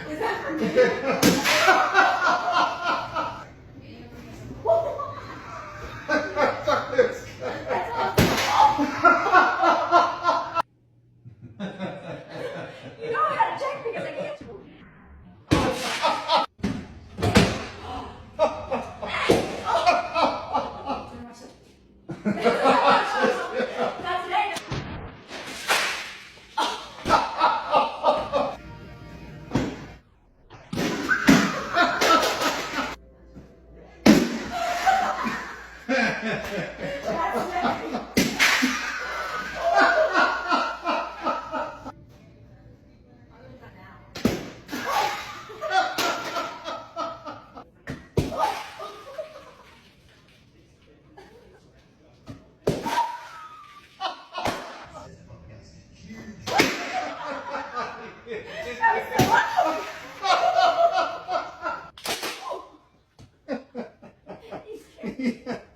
Is that for me? That's awesome. You know I gotta check because I can't. Not today. That's today. He's scared. Yeah.